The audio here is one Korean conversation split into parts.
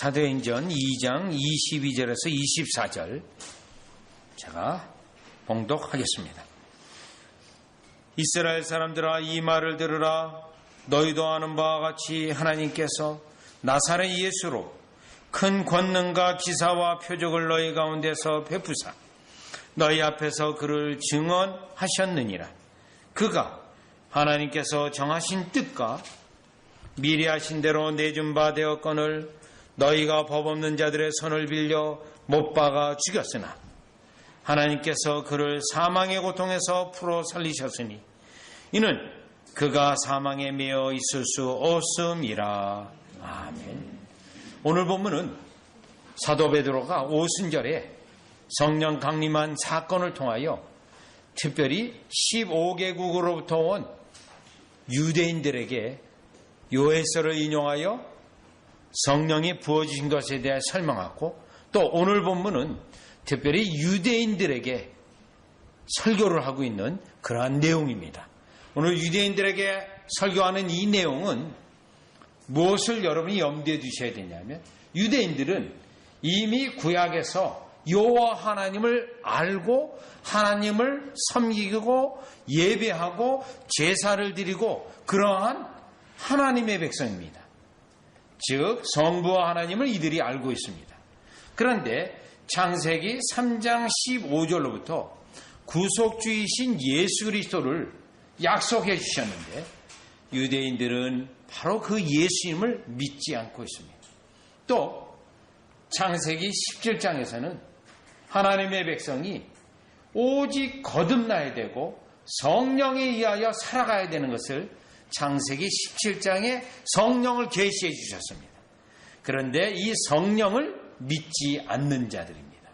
사도행전 2장 22절에서 24절 제가 봉독하겠습니다. 이스라엘 사람들아, 이 말을 들으라. 너희도 아는 바와 같이 하나님께서 나사렛 예수로 큰 권능과 기사와 표적을 너희 가운데서 베푸사 너희 앞에서 그를 증언하셨느니라. 그가 하나님께서 정하신 뜻과 미리 하신 대로 내준 바 되었거늘 너희가 법 없는 자들의 손을 빌려 못 박아 죽였으나 하나님께서 그를 사망의 고통에서 풀어 살리셨으니 이는 그가 사망에 매여 있을 수 없음이라. 아멘. 오늘 본문은 사도 베드로가 오순절에 성령 강림한 사건을 통하여 특별히 15개국으로부터 온 유대인들에게 요해서를 인용하여 성령이 부어주신 것에 대해 설명하고, 또 오늘 본문은 특별히 유대인들에게 설교를 하고 있는 그러한 내용입니다. 오늘 유대인들에게 설교하는 이 내용은 무엇을 여러분이 염두에 두셔야 되냐면, 유대인들은 이미 구약에서 여호와 하나님을 알고 하나님을 섬기고 예배하고 제사를 드리고 그러한 하나님의 백성입니다. 즉 성부와 하나님을 이들이 알고 있습니다. 그런데 창세기 3장 15절로부터 구속주이신 예수 그리스도를 약속해 주셨는데 유대인들은 바로 그 예수님을 믿지 않고 있습니다. 또 창세기 17장에서는 하나님의 백성이 오직 거듭나야 되고 성령에 의하여 살아가야 되는 것을 창세기 17장에 성령을 계시해 주셨습니다. 그런데 이 성령을 믿지 않는 자들입니다.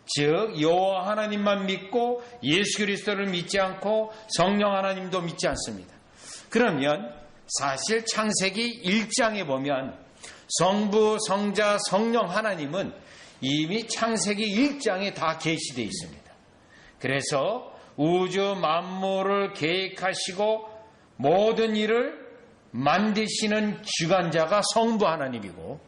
즉 여호와 하나님만 믿고 예수 그리스도를 믿지 않고 성령 하나님도 믿지 않습니다. 그러면 사실 창세기 1장에 보면 성부, 성자, 성령 하나님은 이미 창세기 1장에 다 계시되어 있습니다. 그래서 우주 만물을 계획하시고 모든 일을 만드시는 주관자가 성부 하나님이고,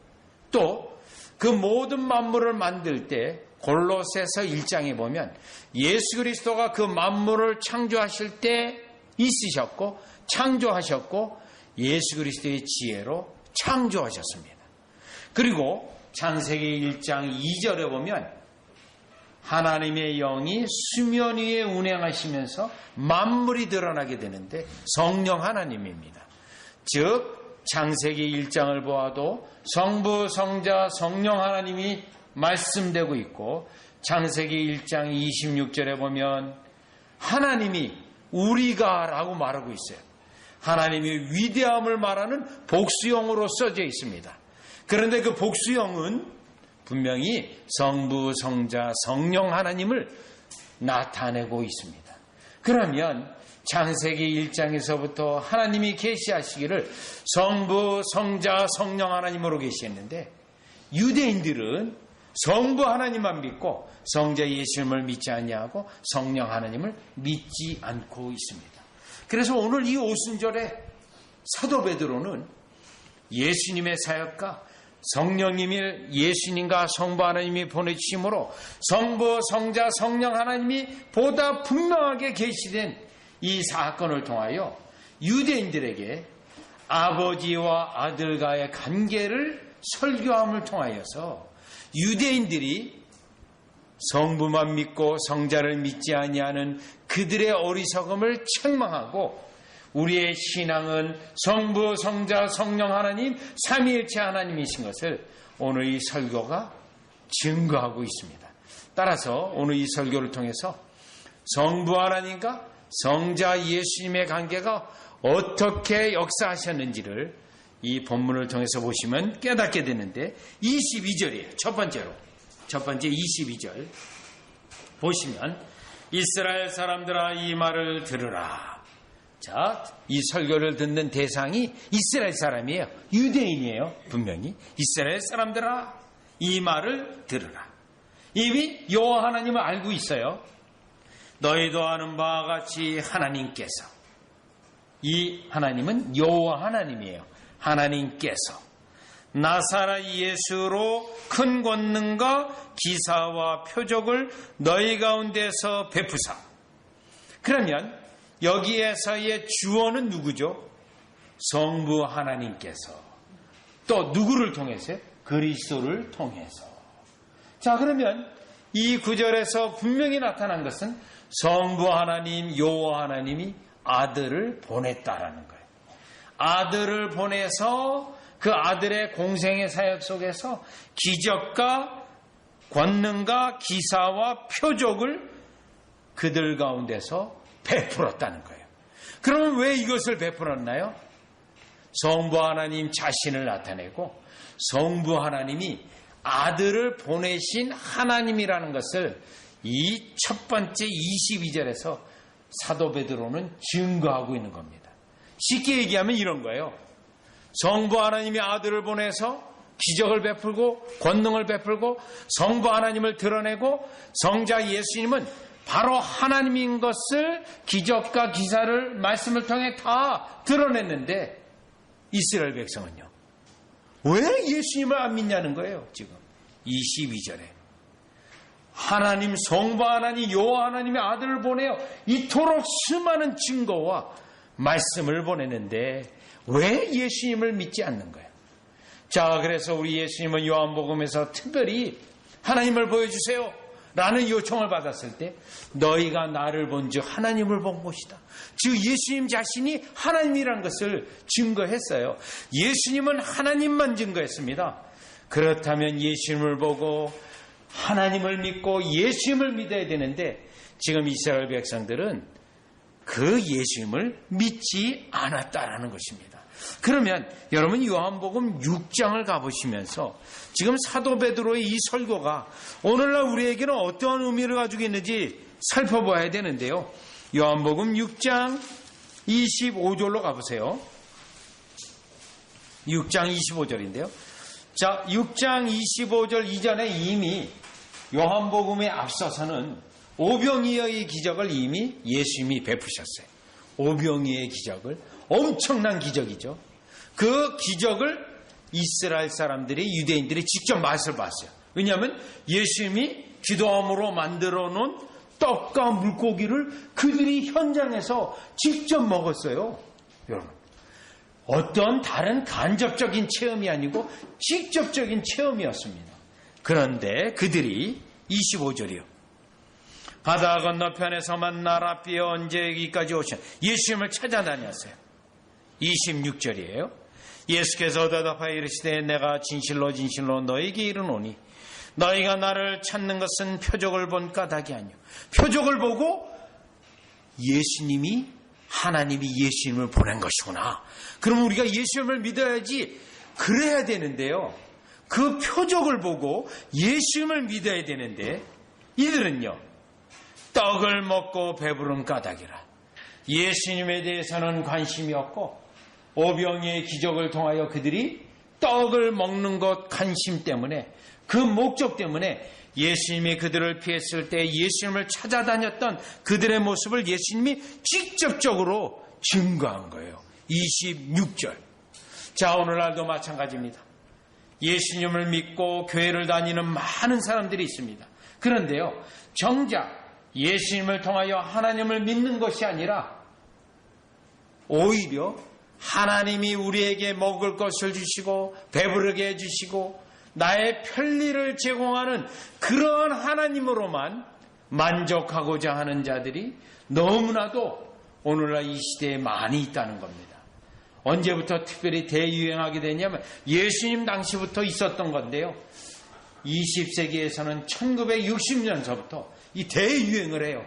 또 그 모든 만물을 만들 때 골로새서 1장에 보면 예수 그리스도가 그 만물을 창조하실 때 있으셨고 창조하셨고 예수 그리스도의 지혜로 창조하셨습니다. 그리고 창세기 1장 2절에 보면 하나님의 영이 수면 위에 운행하시면서 만물이 드러나게 되는데 성령 하나님입니다. 즉 창세기 1장을 보아도 성부, 성자, 성령 하나님이 말씀되고 있고, 창세기 1장 26절에 보면 하나님이 우리가 라고 말하고 있어요. 하나님의 위대함을 말하는 복수형으로 써져 있습니다. 그런데 그 복수형은 분명히 성부, 성자, 성령 하나님을 나타내고 있습니다. 그러면 창세기 1장에서부터 하나님이 계시하시기를 성부, 성자, 성령 하나님으로 계시했는데 유대인들은 성부 하나님만 믿고 성자 예수님을 믿지 아니하고 성령 하나님을 믿지 않고 있습니다. 그래서 오늘 이 오순절에 사도 베드로는 예수님의 사역과 성령님이 예수님과 성부 하나님이 보내주심으로 성부, 성자, 성령 하나님이 보다 분명하게 계시된 이 사건을 통하여 유대인들에게 아버지와 아들과의 관계를 설교함을 통하여서 유대인들이 성부만 믿고 성자를 믿지 아니하는 그들의 어리석음을 책망하고 우리의 신앙은 성부, 성자, 성령 하나님, 삼위일체 하나님이신 것을 오늘 이 설교가 증거하고 있습니다. 따라서 오늘 이 설교를 통해서 성부 하나님과 성자 예수님의 관계가 어떻게 역사하셨는지를 이 본문을 통해서 보시면 깨닫게 되는데 22절이에요. 첫 번째 22절 보시면 이스라엘 사람들아 이 말을 들으라. 자, 이 설교를 듣는 대상이 이스라엘 사람이에요. 유대인이에요. 분명히 이스라엘 사람들아 이 말을 들으라. 이미 여호와 하나님을 알고 있어요. 너희도 아는 바와 같이 하나님께서, 이 하나님은 여호와 하나님이에요. 하나님께서 나사렛 예수로 큰 권능과 기사와 표적을 너희 가운데서 베푸사. 그러면 여기에서의 주어는 누구죠? 성부 하나님께서. 또 누구를 통해서요? 그리스도를 통해서. 자, 그러면 이 구절에서 분명히 나타난 것은 성부 하나님, 여호와 하나님이 아들을 보냈다라는 거예요. 아들을 보내서 그 아들의 공생의 사역 속에서 기적과 권능과 기사와 표적을 그들 가운데서 베풀었다는 거예요. 그러면 왜 이것을 베풀었나요? 성부 하나님 자신을 나타내고 성부 하나님이 아들을 보내신 하나님이라는 것을 이 첫 번째 22절에서 사도 베드로는 증거하고 있는 겁니다. 쉽게 얘기하면 이런 거예요. 성부 하나님이 아들을 보내서 기적을 베풀고 권능을 베풀고 성부 하나님을 드러내고 성자 예수님은 바로 하나님인 것을 기적과 기사를 말씀을 통해 다 드러냈는데 이스라엘 백성은요. 왜 예수님을 안 믿냐는 거예요. 지금 22절에 하나님 성부 하나님 여호와 하나님의 아들을 보내어 이토록 수많은 증거와 말씀을 보내는데 왜 예수님을 믿지 않는 거예요? 자, 그래서 우리 예수님은 요한복음에서 특별히 하나님을 보여주세요 라는 요청을 받았을 때 너희가 나를 본즉 하나님을 본 것이다. 즉 예수님 자신이 하나님이라는 것을 증거했어요. 예수님은 하나님만 증거했습니다. 그렇다면 예수님을 보고 하나님을 믿고 예수님을 믿어야 되는데 지금 이스라엘 백성들은 그 예수님을 믿지 않았다라는 것입니다. 그러면 여러분 요한복음 6장을 가보시면서 지금 사도 베드로의 이 설교가 오늘날 우리에게는 어떠한 의미를 가지고 있는지 살펴봐야 되는데요. 요한복음 6장 25절로 가보세요. 6장 25절인데요. 자, 6장 25절 이전에 이미 요한복음에 앞서서는 오병이어의 기적을 이미 예수님이 베푸셨어요. 오병이어의 기적을, 엄청난 기적이죠. 그 기적을 이스라엘 사람들이, 유대인들이 직접 맛을 봤어요. 왜냐하면 예수님이 기도함으로 만들어 놓은 떡과 물고기를 그들이 현장에서 직접 먹었어요. 여러분, 어떤 다른 간접적인 체험이 아니고 직접적인 체험이었습니다. 그런데 그들이 25절이요. 바다 건너편에서만 나라비어 언제 여기까지 오신 예수님을 찾아다녔어요. 26절이에요. 예수께서 대답하여 이르시되 내가 진실로 진실로 너에게 이르노니 너희가 나를 찾는 것은 표적을 본 까닭이 아니요. 표적을 보고 예수님이 하나님이 예수님을 보낸 것이구나. 그럼 우리가 예수님을 믿어야지. 그래야 되는데요. 그 표적을 보고 예수님을 믿어야 되는데 이들은요. 떡을 먹고 배부른 까닭이라. 예수님에 대해서는 관심이 없고 오병이의 기적을 통하여 그들이 떡을 먹는 것 관심 때문에 그 목적 때문에 예수님이 그들을 피했을 때 예수님을 찾아다녔던 그들의 모습을 예수님이 직접적으로 증거한 거예요. 26절. 자, 오늘날도 마찬가지입니다. 예수님을 믿고 교회를 다니는 많은 사람들이 있습니다. 그런데요, 정작 예수님을 통하여 하나님을 믿는 것이 아니라 오히려 하나님이 우리에게 먹을 것을 주시고 배부르게 해주시고 나의 편리를 제공하는 그러한 하나님으로만 만족하고자 하는 자들이 너무나도 오늘날 이 시대에 많이 있다는 겁니다. 언제부터 특별히 대유행하게 되냐면 예수님 당시부터 있었던 건데요. 20세기에서는 1960년서부터 이 대유행을 해요.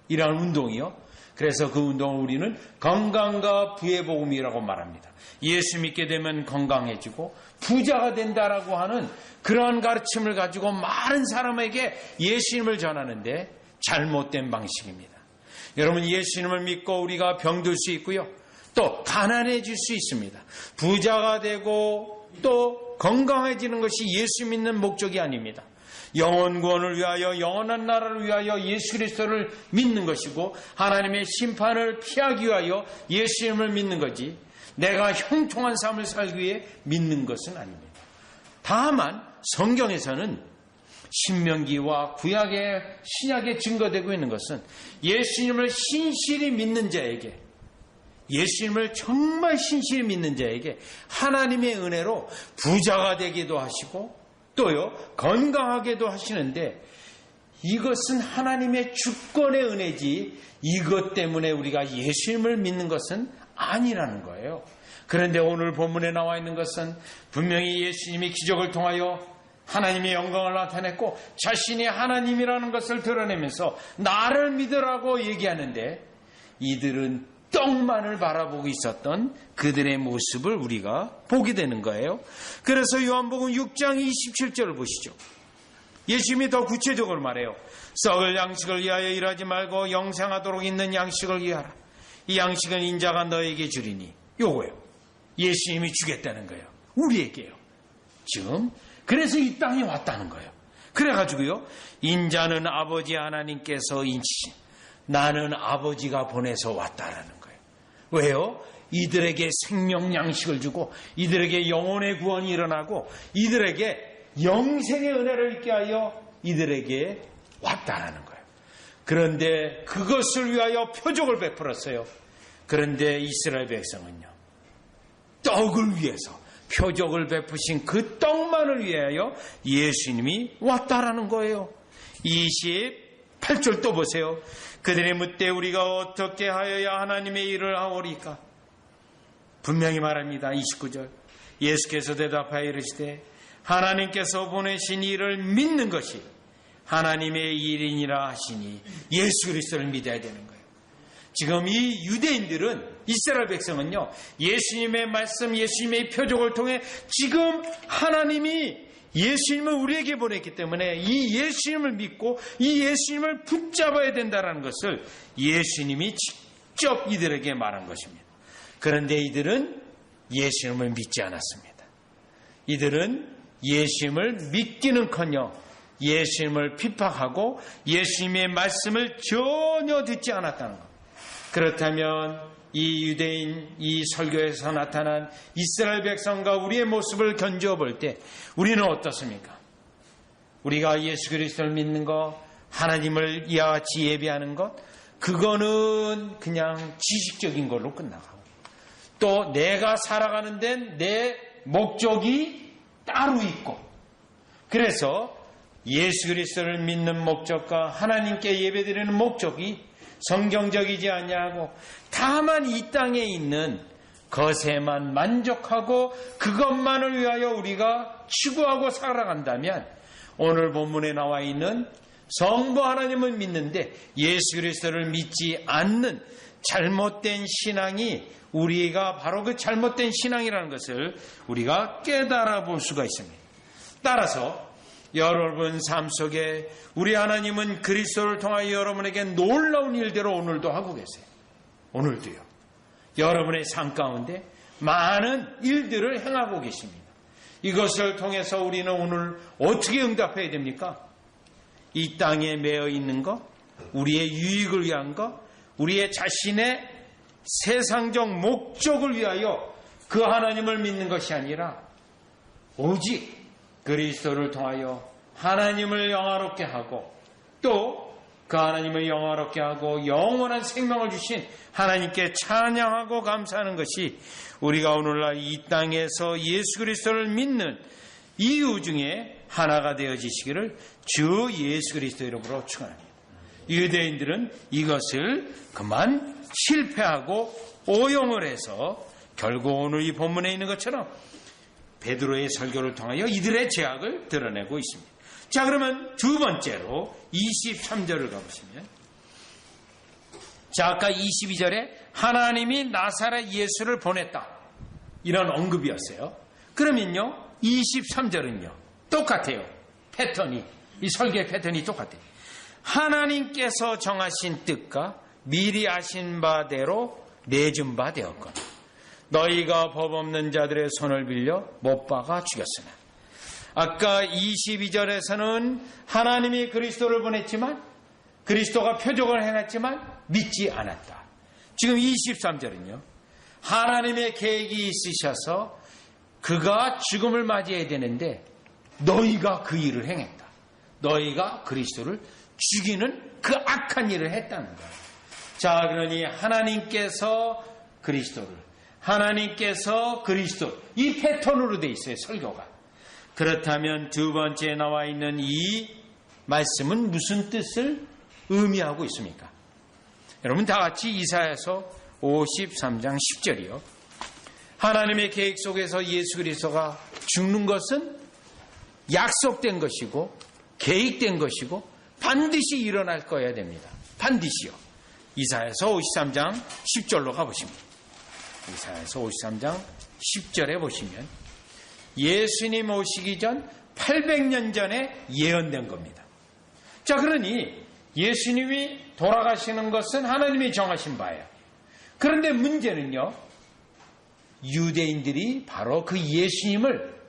이러한 운동이요. 그래서 그 운동을 우리는 건강과 부의 복음이라고 말합니다. 예수 믿게 되면 건강해지고 부자가 된다라고 하는 그러한 가르침을 가지고 많은 사람에게 예수님을 전하는데 잘못된 방식입니다. 여러분, 예수님을 믿고 우리가 병들 수 있고요. 또 가난해질 수 있습니다. 부자가 되고 또 건강해지는 것이 예수 믿는 목적이 아닙니다. 영원 구원을 위하여 영원한 나라를 위하여 예수 그리스도를 믿는 것이고 하나님의 심판을 피하기 위하여 예수님을 믿는 거지 내가 형통한 삶을 살기 위해 믿는 것은 아닙니다. 다만 성경에서는 신명기와 구약의 신약에 증거되고 있는 것은 예수님을 신실히 믿는 자에게, 예수님을 정말 신실히 믿는 자에게 하나님의 은혜로 부자가 되기도 하시고 또요 건강하게도 하시는데, 이것은 하나님의 주권의 은혜지 이것 때문에 우리가 예수님을 믿는 것은 아니라는 거예요. 그런데 오늘 본문에 나와 있는 것은 분명히 예수님이 기적을 통하여 하나님의 영광을 나타냈고 자신이 하나님이라는 것을 드러내면서 나를 믿으라고 얘기하는데, 이들은 떡만을 바라보고 있었던 그들의 모습을 우리가 보게 되는 거예요. 그래서 요한복음 6장 27절을 보시죠. 예수님이 더 구체적으로 말해요. 썩을 양식을 위하여 일하지 말고 영생하도록 있는 양식을 위하라. 이 양식은 인자가 너에게 주리니. 요거예요. 예수님이 주겠다는 거예요. 우리에게요. 지금 그래서 이 땅에 왔다는 거예요. 그래가지고요, 인자는 아버지 하나님께서 인치신, 나는 아버지가 보내서 왔다라는 거예요. 왜요? 이들에게 생명 양식을 주고 이들에게 영혼의 구원이 일어나고 이들에게 영생의 은혜를 있게 하여 이들에게 왔다라는 거예요. 그런데 그것을 위하여 표적을 베풀었어요. 그런데 이스라엘 백성은요, 떡을 위해서 표적을 베푸신 그 떡만을 위하여 예수님이 왔다라는 거예요. 28절 또 보세요. 그들이 묻되 우리가 어떻게 하여야 하나님의 일을 하오리까? 분명히 말합니다. 29절. 예수께서 대답하여 이르시되 하나님께서 보내신 일을 믿는 것이 하나님의 일이니라 하시니, 예수 그리스도를 믿어야 되는 거예요. 지금 이 유대인들은, 이스라엘 백성은요, 예수님의 말씀, 예수님의 표적을 통해 지금 하나님이 예수님을 우리에게 보냈기 때문에 이 예수님을 믿고 이 예수님을 붙잡아야 된다는 것을 예수님이 직접 이들에게 말한 것입니다. 그런데 이들은 예수님을 믿지 않았습니다. 이들은 예수님을 믿기는커녕 예수님을 핍박하고 예수님의 말씀을 전혀 듣지 않았다는 것. 그렇다면 이 유대인, 이 설교에서 나타난 이스라엘 백성과 우리의 모습을 견주어 볼 때 우리는 어떻습니까? 우리가 예수 그리스도를 믿는 것, 하나님을 이와 같이 예배하는 것, 그거는 그냥 지식적인 걸로 끝나가고, 또 내가 살아가는 데는 내 목적이 따로 있고, 그래서 예수 그리스도를 믿는 목적과 하나님께 예배드리는 목적이 성경적이지 아니하고 다만 이 땅에 있는 것에만 만족하고 그것만을 위하여 우리가 추구하고 살아간다면, 오늘 본문에 나와 있는 성부 하나님을 믿는데 예수 그리스도를 믿지 않는 잘못된 신앙이 우리가 바로 그 잘못된 신앙이라는 것을 우리가 깨달아 볼 수가 있습니다. 따라서 여러분 삶 속에 우리 하나님은 그리스도를 통하여 여러분에게 놀라운 일대로 오늘도 하고 계세요. 오늘도요. 여러분의 삶 가운데 많은 일들을 행하고 계십니다. 이것을 통해서 우리는 오늘 어떻게 응답해야 됩니까? 이 땅에 매여 있는 것, 우리의 유익을 위한 것, 우리의 자신의 세상적 목적을 위하여 그 하나님을 믿는 것이 아니라 오직 그리스도를 통하여 하나님을 영화롭게 하고 또 그 하나님을 영화롭게 하고 영원한 생명을 주신 하나님께 찬양하고 감사하는 것이 우리가 오늘날 이 땅에서 예수 그리스도를 믿는 이유 중에 하나가 되어지시기를 주 예수 그리스도 이름으로 축원합니다. 유대인들은 이것을 그만 실패하고 오용을 해서 결국 오늘 이 본문에 있는 것처럼 베드로의 설교를 통하여 이들의 죄악을 드러내고 있습니다. 자, 그러면 두 번째로 23절을 가보시면, 자, 아까 22절에 하나님이 나사렛 예수를 보냈다, 이런 언급이었어요. 그러면요 23절은요 똑같아요. 패턴이, 이 설교의 패턴이 똑같아요. 하나님께서 정하신 뜻과 미리 아신 바대로 내준 바 되었거나 너희가 법 없는 자들의 손을 빌려 못 박아 죽였으나. 아까 22절에서는 하나님이 그리스도를 보냈지만 그리스도가 표적을 행했지만 믿지 않았다. 지금 23절은요 하나님의 계획이 있으셔서 그가 죽음을 맞이해야 되는데 너희가 그 일을 행했다. 너희가 그리스도를 죽이는 그 악한 일을 했다는 거예요. 자, 그러니 하나님께서 그리스도, 이 패턴으로 돼 있어요, 설교가. 그렇다면 두 번째 나와 있는 이 말씀은 무슨 뜻을 의미하고 있습니까? 여러분 다 같이 이사야서 53장 10절이요. 하나님의 계획 속에서 예수 그리스도가 죽는 것은 약속된 것이고 계획된 것이고 반드시 일어날 거야 됩니다. 반드시요. 이사야서 53장 10절로 가보십니다. 이사야서 53장 10절에 보시면 예수님 오시기 전 800년 전에 예언된 겁니다. 자, 그러니 예수님이 돌아가시는 것은 하나님이 정하신 바예요. 그런데 문제는요, 유대인들이 바로 그 예수님을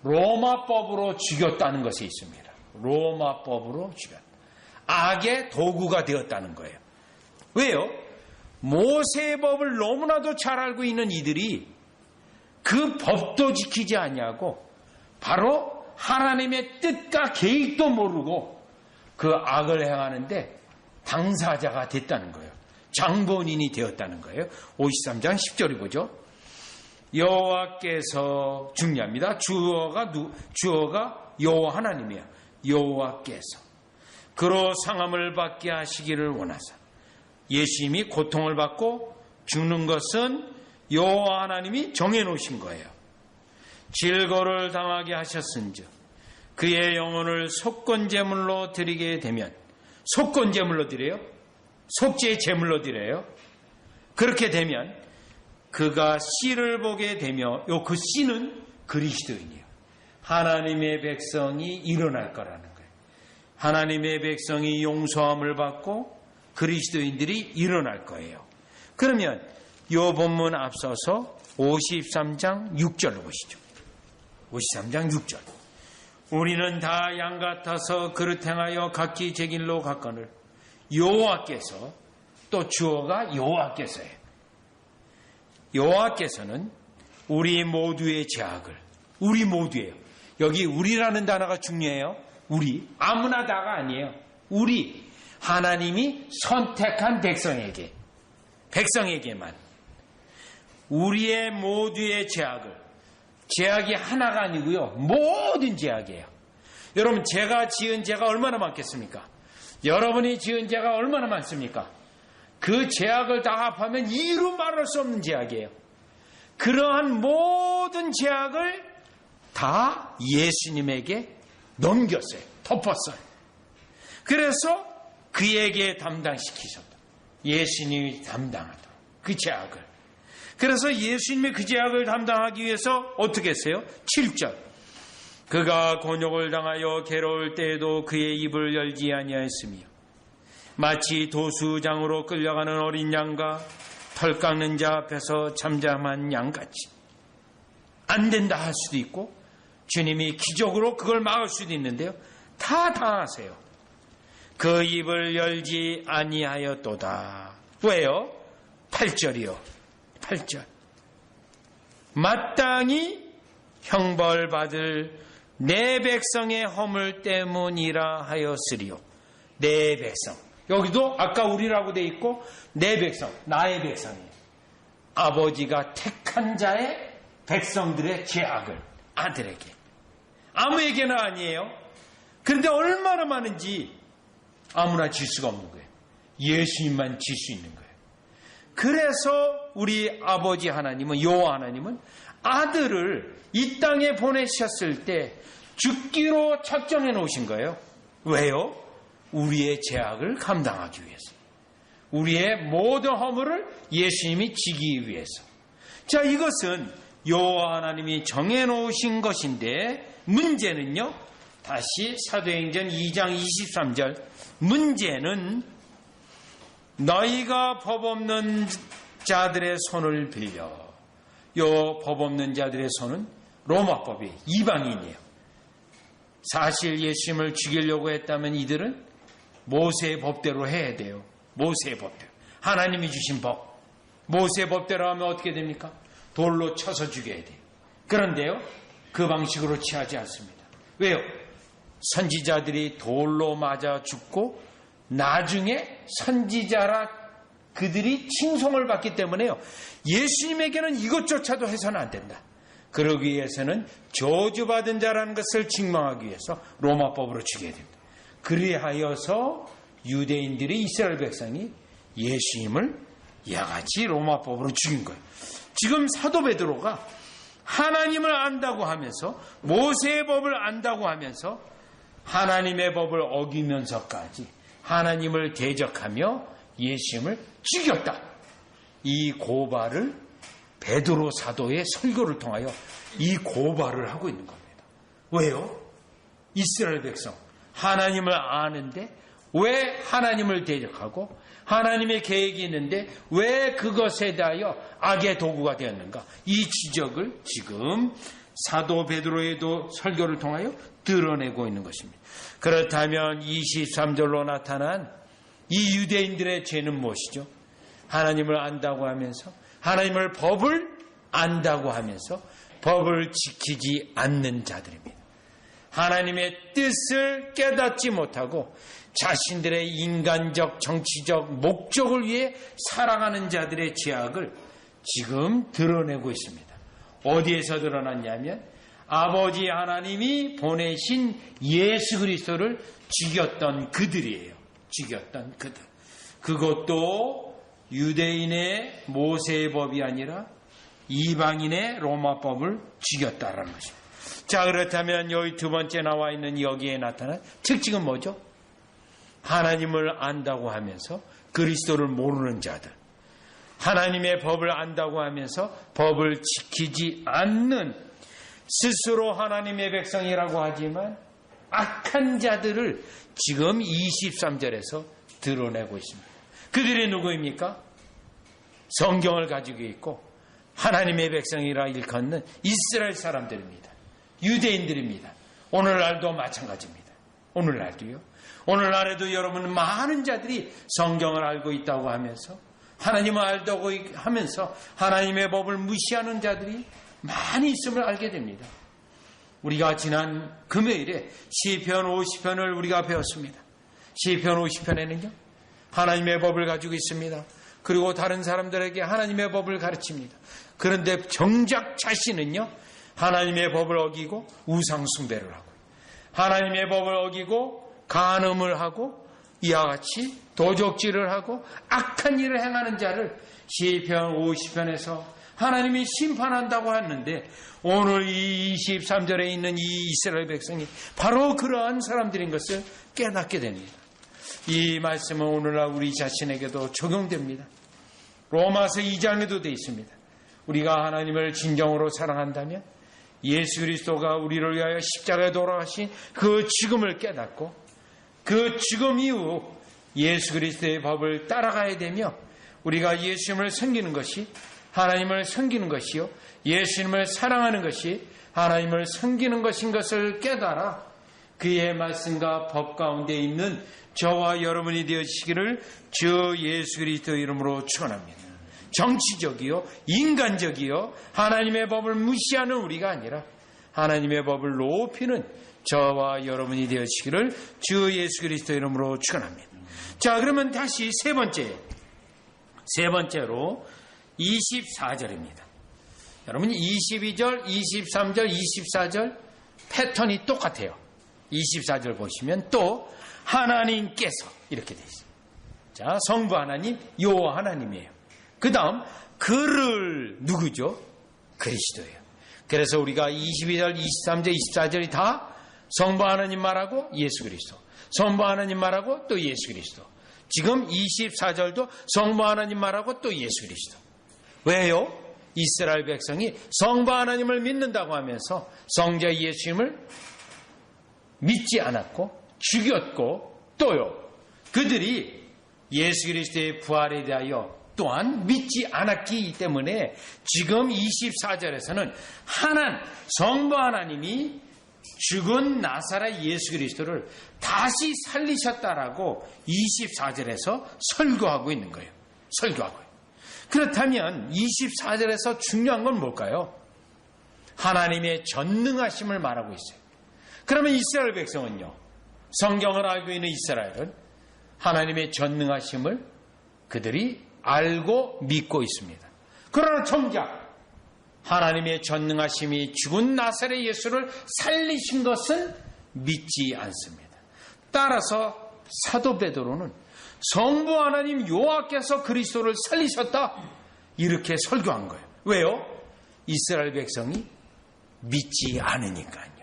로마법으로 죽였다는 것에 있습니다. 로마법으로 죽였다. 악의 도구가 되었다는 거예요. 왜요? 모세의 법을 너무나도 잘 알고 있는 이들이 그 법도 지키지 않냐고 바로 하나님의 뜻과 계획도 모르고 그 악을 행하는데 당사자가 됐다는 거예요. 장본인이 되었다는 거예요. 53장 10절이 보죠. 여호와께서 중요합니다. 주어가 여호와 하나님이에요. 여호와께서 그로 상함을 받게 하시기를 원하사. 예수님이 고통을 받고 죽는 것은 여호와 하나님이 정해놓으신 거예요. 질거를 당하게 하셨은즉 그의 영혼을 속건제물로 드리게 되면, 속건제물로 드려요? 속죄의 제물로 드려요? 그렇게 되면 그가 씨를 보게 되며, 그 씨는 그리스도인이에요. 하나님의 백성이 일어날 거라는 거예요. 하나님의 백성이 용서함을 받고 그리스도인들이 일어날 거예요. 그러면 이 본문 앞서서 53장 6절로 보시죠. 53장 6절. 우리는 다 양 같아서 그릇 행하여 각기 제 길로 갔거늘 여호와께서, 또 주어가 여호와께서예요. 여호와께서는 우리 모두의 죄악을, 우리 모두예요. 여기 우리라는 단어가 중요해요. 우리, 아무나 다가 아니에요. 우리, 하나님이 선택한 백성에게만 우리의 모두의 죄악을, 죄악이 하나가 아니고요, 모든 죄악이에요. 여러분, 제가 지은 죄가 얼마나 많겠습니까? 여러분이 지은 죄가 얼마나 많습니까? 그 죄악을 다 합하면 이루 말할 수 없는 죄악이에요. 그러한 모든 죄악을 다 예수님에게 넘겼어요. 덮었어요. 그래서 그에게 담당시키셨다. 예수님이 담당하다. 그 죄악을. 그래서 예수님이 그 죄악을 담당하기 위해서 어떻게 했어요? 7절. 그가 곤욕을 당하여 괴로울 때에도 그의 입을 열지 아니하였으며 마치 도수장으로 끌려가는 어린 양과 털 깎는 자 앞에서 잠잠한 양같이. 안 된다 할 수도 있고 주님이 기적으로 그걸 막을 수도 있는데요. 다 당하세요. 그 입을 열지 아니하였도다. 왜요? 8절이요. 8절. 마땅히 형벌받을 내 백성의 허물 때문이라 하였으리요. 내 백성. 여기도 아까 우리라고 돼 있고 내 백성, 나의 백성이에요. 아버지가 택한 자의 백성들의 죄악을 아들에게. 아무에게나 아니에요. 그런데 얼마나 많은지 아무나 질 수가 없는 거예요. 예수님만 질 수 있는 거예요. 그래서 우리 아버지 하나님은, 여호와 하나님은 아들을 이 땅에 보내셨을 때 죽기로 작정해 놓으신 거예요. 왜요? 우리의 죄악을 감당하기 위해서. 우리의 모든 허물을 예수님이 지기 위해서. 자, 이것은 여호와 하나님이 정해 놓으신 것인데 문제는요. 다시 사도행전 2장 23절. 문제는 너희가 법 없는 자들의 손을 빌려. 요 법 없는 자들의 손은 로마법이 이방인이에요. 사실 예수님을 죽이려고 했다면 이들은 모세의 법대로 해야 돼요. 모세의 법대로. 하나님이 주신 법. 모세의 법대로 하면 어떻게 됩니까? 돌로 쳐서 죽여야 돼요. 그런데요, 그 방식으로 취하지 않습니다. 왜요? 선지자들이 돌로 맞아 죽고 나중에 선지자라 그들이 칭송을 받기 때문에요. 예수님에게는 이것조차도 해서는 안 된다. 그러기 위해서는 저주받은 자라는 것을 증명하기 위해서 로마법으로 죽여야 됩니다. 그리하여서 유대인들이 이스라엘 백성이 예수님을 야같이 로마법으로 죽인 거예요. 지금 사도 베드로가 하나님을 안다고 하면서 모세의 법을 안다고 하면서 하나님의 법을 어기면서까지 하나님을 대적하며 예수님을 죽였다. 이 고발을 베드로 사도의 설교를 통하여 이 고발을 하고 있는 겁니다. 왜요? 이스라엘 백성 하나님을 아는데 왜 하나님을 대적하고 하나님의 계획이 있는데 왜 그것에 대하여 악의 도구가 되었는가? 이 지적을 지금 사도 베드로의도 설교를 통하여 드러내고 있는 것입니다. 그렇다면 23절로 나타난 이 유대인들의 죄는 무엇이죠? 하나님을 안다고 하면서 하나님의 법을 안다고 하면서 법을 지키지 않는 자들입니다. 하나님의 뜻을 깨닫지 못하고 자신들의 인간적 정치적 목적을 위해 살아가는 자들의 죄악을 지금 드러내고 있습니다. 어디에서 드러났냐면 아버지 하나님이 보내신 예수 그리스도를 죽였던 그들이에요. 죽였던 그들. 그것도 유대인의 모세의 법이 아니라 이방인의 로마법을 죽였다라는 것입니다. 자, 그렇다면 여기 두 번째 나와 있는 여기에 나타난 특징은 뭐죠? 하나님을 안다고 하면서 그리스도를 모르는 자들. 하나님의 법을 안다고 하면서 법을 지키지 않는 스스로 하나님의 백성이라고 하지만 악한 자들을 지금 23절에서 드러내고 있습니다. 그들이 누구입니까? 성경을 가지고 있고 하나님의 백성이라 일컫는 이스라엘 사람들입니다. 유대인들입니다. 오늘날도 마찬가지입니다. 오늘날도요. 오늘날에도 여러분 많은 자들이 성경을 알고 있다고 하면서 하나님을 알다고 하면서 하나님의 법을 무시하는 자들이 많이 있음을 알게 됩니다. 우리가 지난 금요일에 시편 50편을 우리가 배웠습니다. 시편 50편에는요. 하나님의 법을 가지고 있습니다. 그리고 다른 사람들에게 하나님의 법을 가르칩니다. 그런데 정작 자신은요. 하나님의 법을 어기고 우상 숭배를 하고 하나님의 법을 어기고 간음을 하고 이와 같이 도적질을 하고 악한 일을 행하는 자를 시편 50편에서 하나님이 심판한다고 하는데 오늘 이 23절에 있는 이 이스라엘 백성이 바로 그러한 사람들인 것을 깨닫게 됩니다. 이 말씀은 오늘날 우리 자신에게도 적용됩니다. 로마서 2장에도 되어 있습니다. 우리가 하나님을 진정으로 사랑한다면 예수 그리스도가 우리를 위하여 십자가에 돌아가신 그 죽음을 깨닫고 그 죽음 이후 예수 그리스도의 법을 따라가야 되며 우리가 예수님을 섬기는 것이 하나님을 섬기는 것이요 예수님을 사랑하는 것이 하나님을 섬기는 것인 것을 깨달아 그의 말씀과 법 가운데 있는 저와 여러분이 되어지기를 주 예수 그리스도 이름으로 축원합니다. 정치적이요 인간적이요 하나님의 법을 무시하는 우리가 아니라 하나님의 법을 높이는 저와 여러분이 되어지기를 주 예수 그리스도 이름으로 축원합니다. 자, 그러면 다시 세 번째로 24절입니다. 여러분 22절, 23절, 24절 패턴이 똑같아요. 24절 보시면 또 하나님께서 이렇게 되어 있어요. 자, 성부 하나님, 여호와 하나님이에요. 그 다음 그를 누구죠? 그리스도예요. 그래서 우리가 22절, 23절, 24절이 다 성부 하나님 말하고 예수 그리스도, 성부 하나님 말하고 또 예수 그리스도. 지금 24절도 성부 하나님 말하고 또 예수 그리스도. 왜요? 이스라엘 백성이 성부 하나님을 믿는다고 하면서 성자 예수님을 믿지 않았고 죽였고 또요. 그들이 예수 그리스도의 부활에 대하여 또한 믿지 않았기 때문에 지금 24절에서는 성부 하나님이 죽은 나사렛 예수 그리스도를 다시 살리셨다라고 24절에서 설교하고 있는 거예요. 설교하고요. 그렇다면 24절에서 중요한 건 뭘까요? 하나님의 전능하심을 말하고 있어요. 그러면 이스라엘 백성은요, 성경을 알고 있는 이스라엘은 하나님의 전능하심을 그들이 알고 믿고 있습니다. 그러나 정작 하나님의 전능하심이 죽은 나사렛 예수를 살리신 것은 믿지 않습니다. 따라서 사도 베드로는 성부 하나님 여호와께서 그리스도를 살리셨다, 이렇게 설교한 거예요. 왜요? 이스라엘 백성이 믿지 않으니까요.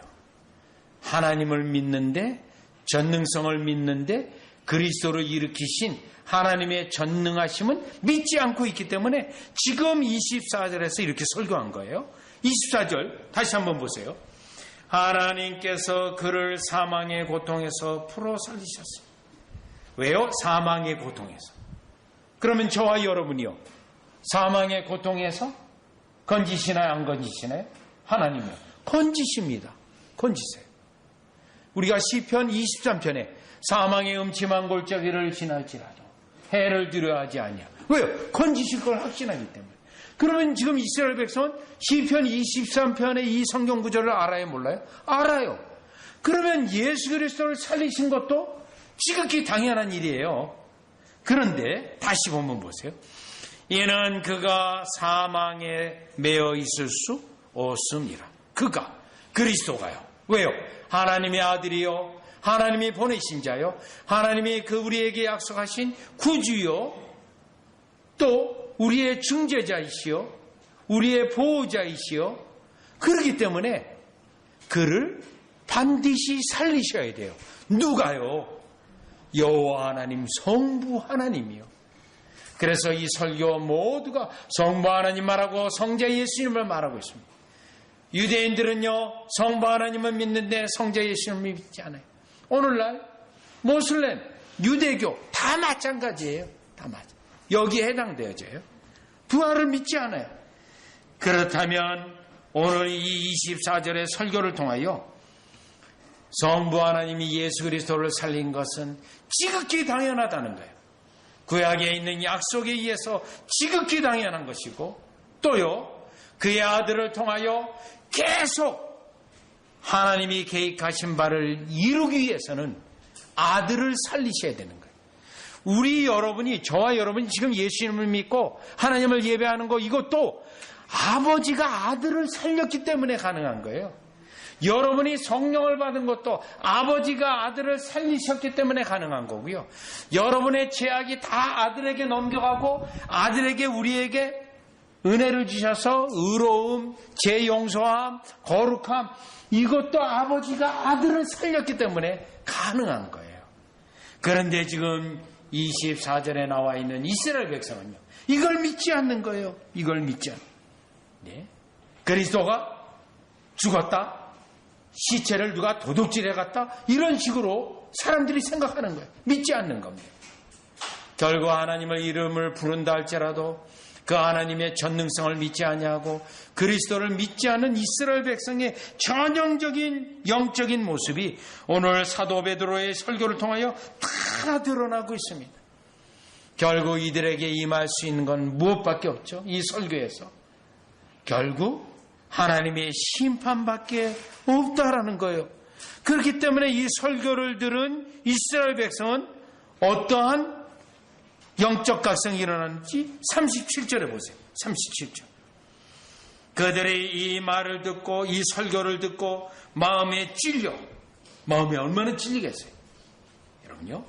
하나님을 믿는데, 전능성을 믿는데 그리스도를 일으키신 하나님의 전능하심은 믿지 않고 있기 때문에 지금 24절에서 이렇게 설교한 거예요. 24절 다시 한번 보세요. 하나님께서 그를 사망의 고통에서 풀어 살리셨습니다. 왜요? 사망의 고통에서. 그러면 저와 여러분이요, 사망의 고통에서 건지시나요, 안 건지시나요? 하나님은 건지십니다. 건지세요. 우리가 시편 23편에 사망의 음침한 골짜기를 지날지라도 해를 두려워하지 아니하. 왜요? 건지실 걸 확신하기 때문에. 그러면 지금 이스라엘 백성은 시편 23편의 이 성경 구절을 알아요, 몰라요? 알아요. 그러면 예수 그리스도를 살리신 것도 지극히 당연한 일이에요. 그런데 다시 보면 보세요. 이는 그가 사망에 매어 있을 수 없습니다. 그가, 그리스도가요. 왜요? 하나님의 아들이요, 하나님이 보내신 자요, 하나님이 그 우리에게 약속하신 구주요, 또 우리의 중재자이시요, 우리의 보호자이시요. 그렇기 때문에 그를 반드시 살리셔야 돼요. 누가요? 여호와 하나님, 성부 하나님이요. 그래서 이 설교 모두가 성부 하나님 말하고 성자 예수님을 말하고 있습니다. 유대인들은요, 성부 하나님을 믿는데 성자 예수님을 믿지 않아요. 오늘날 모슬렘, 유대교 다 마찬가지예요. 다 맞아. 여기에 해당되어져요. 부활을 믿지 않아요. 그렇다면 오늘 이 24절의 설교를 통하여 성부 하나님이 예수 그리스도를 살린 것은 지극히 당연하다는 거예요. 구약에 있는 약속에 의해서 지극히 당연한 것이고, 또요, 그의 아들을 통하여 계속 하나님이 계획하신 바를 이루기 위해서는 아들을 살리셔야 되는 거예요. 우리 여러분이, 저와 여러분이 지금 예수님을 믿고 하나님을 예배하는 거, 이것도 아버지가 아들을 살렸기 때문에 가능한 거예요. 여러분이 성령을 받은 것도 아버지가 아들을 살리셨기 때문에 가능한 거고요. 여러분의 죄악이 다 아들에게 넘겨가고 아들에게, 우리에게 은혜를 주셔서 의로움, 죄 용서함, 거룩함, 이것도 아버지가 아들을 살렸기 때문에 가능한 거예요. 그런데 지금 24절에 나와 있는 이스라엘 백성은요, 이걸 믿지 않는 거예요. 이걸 믿지 않는. 네. 그리스도가 죽었다, 시체를 누가 도둑질해 갔다, 이런 식으로 사람들이 생각하는 거예요. 믿지 않는 겁니다. 결국 하나님의 이름을 부른다 할지라도 그 하나님의 전능성을 믿지 아니하고 그리스도를 믿지 않는 이스라엘 백성의 전형적인 영적인 모습이 오늘 사도 베드로의 설교를 통하여 다 드러나고 있습니다. 결국 이들에게 임할 수 있는 건 무엇밖에 없죠? 이 설교에서 결국 하나님의 심판밖에 없다라는 거예요. 그렇기 때문에 이 설교를 들은 이스라엘 백성은 어떠한 영적 각성이 일어났는지 37절에 보세요. 37절. 그들이 이 말을 듣고, 이 설교를 듣고 마음에 찔려. 마음에 얼마나 찔리겠어요? 여러분요,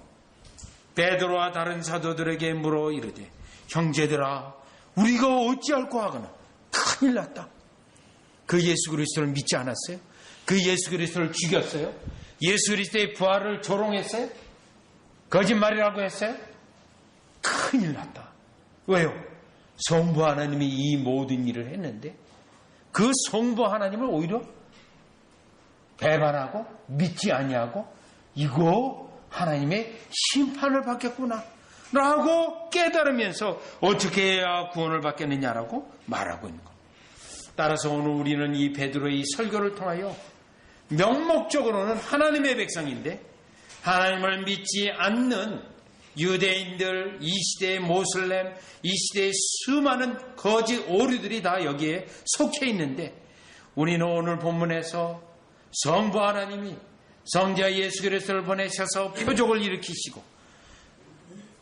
베드로와 다른 사도들에게 물어 이르되, 형제들아, 우리가 어찌할꼬 하거나 큰일 났다. 그 예수 그리스도를 믿지 않았어요? 그 예수 그리스도를 죽였어요? 예수 그리스도의 부활을 조롱했어요? 거짓말이라고 했어요? 큰일 났다. 왜요? 성부 하나님이 이 모든 일을 했는데 그 성부 하나님을 오히려 배반하고 믿지 아니하고 이거 하나님의 심판을 받겠구나 라고 깨달으면서 어떻게 해야 구원을 받겠느냐라고 말하고 있는 겁니다. 따라서 오늘 우리는 이 베드로의 설교를 통하여 명목적으로는 하나님의 백성인데 하나님을 믿지 않는 유대인들, 이 시대의 모슬렘, 이 시대의 수많은 거짓 오류들이 다 여기에 속해 있는데 우리는 오늘 본문에서 성부 하나님이 성자 예수 그리스도를 보내셔서 표적을 일으키시고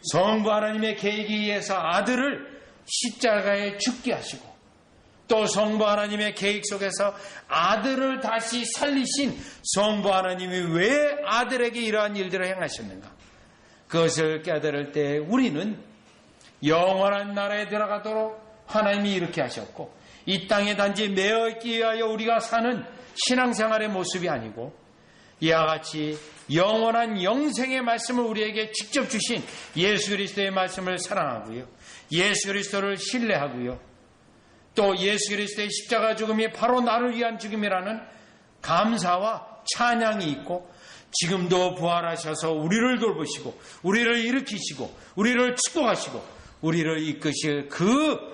성부 하나님의 계획에 의해서 아들을 십자가에 죽게 하시고 또 성부 하나님의 계획 속에서 아들을 다시 살리신 성부 하나님이 왜 아들에게 이러한 일들을 행하셨는가? 그것을 깨달을 때 우리는 영원한 나라에 들어가도록 하나님이 이렇게 하셨고 이 땅에 단지 매어있기 위하여 우리가 사는 신앙생활의 모습이 아니고 이와 같이 영원한 영생의 말씀을 우리에게 직접 주신 예수 그리스도의 말씀을 사랑하고요. 예수 그리스도를 신뢰하고요. 또 예수 그리스도의 십자가 죽음이 바로 나를 위한 죽음이라는 감사와 찬양이 있고 지금도 부활하셔서 우리를 돌보시고 우리를 일으키시고 우리를 축복하시고 우리를 이끄실 그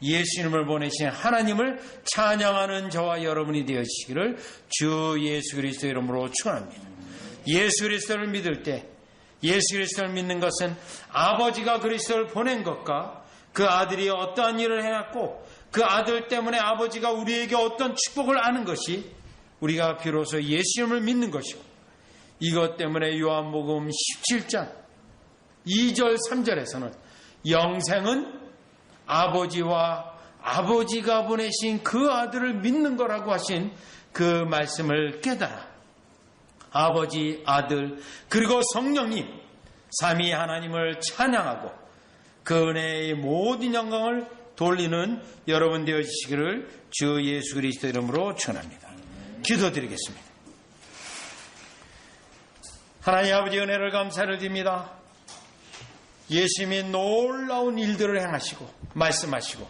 예수님을 보내신 하나님을 찬양하는 저와 여러분이 되어주시기를 주 예수 그리스도 이름으로 축원합니다. 예수 그리스도를 믿을 때 예수 그리스도를 믿는 것은 아버지가 그리스도를 보낸 것과 그 아들이 어떠한 일을 해놨고 그 아들 때문에 아버지가 우리에게 어떤 축복을 아는 것이 우리가 비로소 예수님을 믿는 것이고 이것 때문에 요한복음 17장 2절 3절에서는 영생은 아버지와 아버지가 보내신 그 아들을 믿는 거라고 하신 그 말씀을 깨달아 아버지, 아들, 그리고 성령님 삼위 하나님을 찬양하고 그 은혜의 모든 영광을 돌리는 여러분 되어주시기를 주 예수 그리스도 이름으로 축원합니다. 기도드리겠습니다. 하나님 아버지 은혜를 감사를 드립니다. 예수님이 놀라운 일들을 행하시고 말씀하시고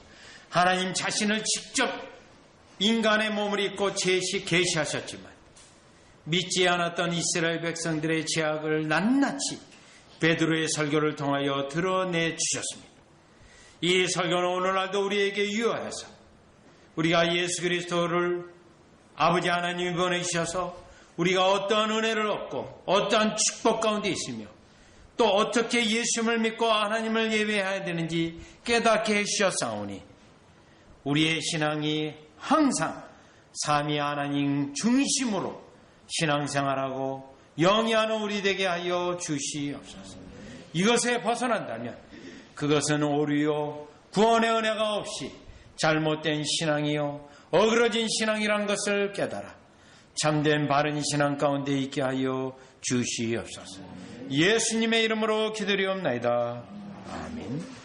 하나님 자신을 직접 인간의 몸을 입고 계시하셨지만 믿지 않았던 이스라엘 백성들의 죄악을 낱낱이 베드로의 설교를 통하여 드러내 주셨습니다. 이 설교는 오늘날도 우리에게 유효해서 우리가 예수 그리스도를 아버지 하나님이 보내주셔서 우리가 어떠한 은혜를 얻고 어떠한 축복 가운데 있으며 또 어떻게 예수님을 믿고 하나님을 예배해야 되는지 깨닫게 해주셨사오니 우리의 신앙이 항상 삼위 하나님 중심으로 신앙생활하고 영위하는 우리 되게 하여 주시옵소서. 이것에 벗어난다면 그것은 오류요 구원의 은혜가 없이 잘못된 신앙이요 어그러진 신앙이란 것을 깨달아 참된 바른 신앙 가운데 있게 하여 주시옵소서. 예수님의 이름으로 기도리옵나이다. 아멘.